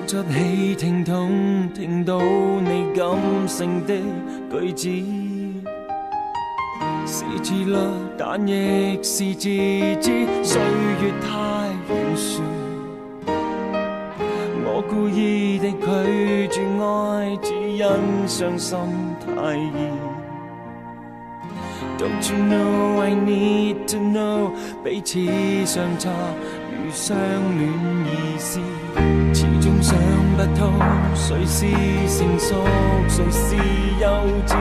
出戲聽筒，聽到你感性的句子，是自律，但亦是自知，歲月太懸殊。我故意的拒絕愛，只因傷心太易。Don't you know I need to know， 彼此相差如相戀意思，始終想不通，誰是成熟，誰是幼稚。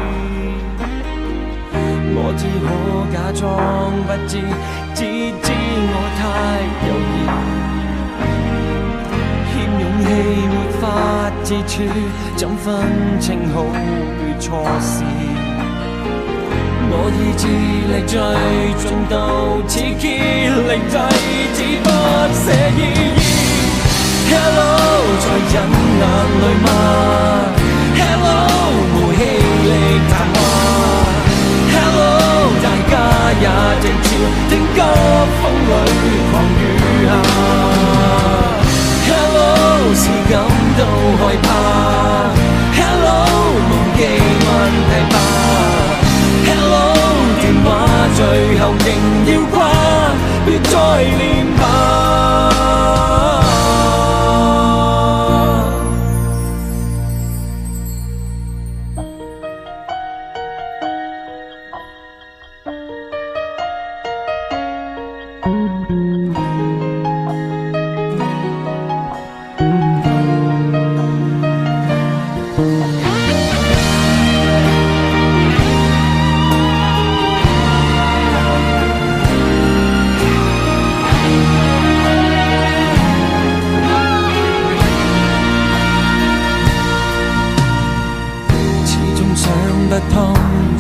我只可假裝不知，只知我太猶豫，欠勇氣沒法自處，怎分清好與錯事。我意志力最盡到此竭力制止不捨意義。Hello， 在忍眼淚嗎 ？Hello， 無氣力談話。Hello， 大家也靜悄聽急風裏狂雨下。Hello， 是感到害怕。Hello， 忘記問題吧。Hello， 電話最後仍要掛，別再念吧。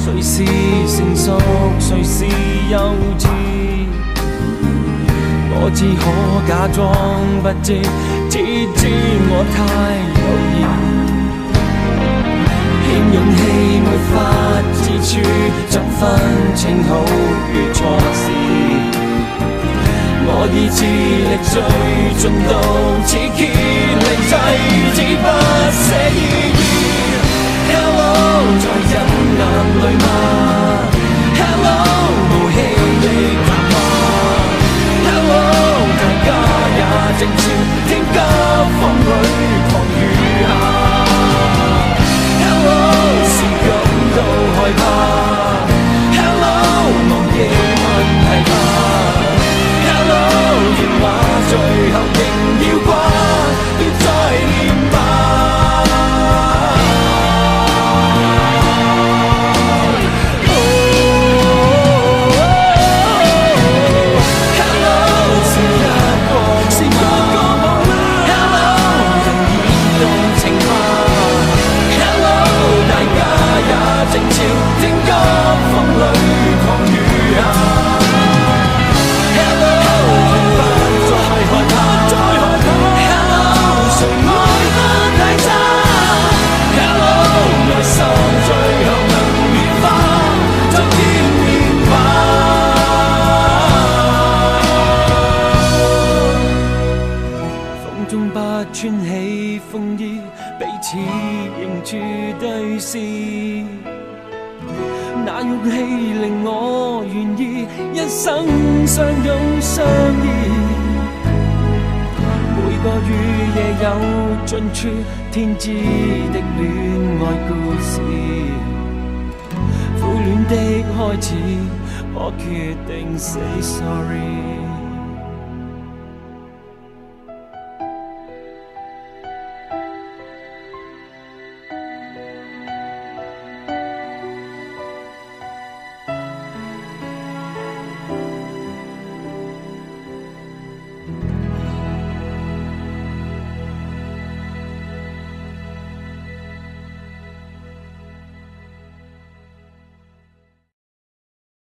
誰是成熟，誰是幼稚？我只可假裝不知，只知我太猶豫，欠勇氣沒法自處，怎分清好與錯事？我意志力最盡到此竭力制止不捨意義。Hello， 在忍眼淚嗎 ？Hello， 無氣力談話。Hello， 大家也靜悄聽急風裏狂雨下。Hello， 是感到害怕。Hello， 忘記問題吧。Hello， 電話最後仍要掛，別再念吧。靜悄聽急風裏狂雨下。Hello， 不再害怕。Hello， 誰愛得太差。Hello， 內心最後能軟化，就見面吧。風中不穿起風衣，彼此迎住對視。那勇氣令我願意一生相擁相依，每個雨夜有盡處，天知的戀愛故事，苦戀的開始，我決定 say sorry。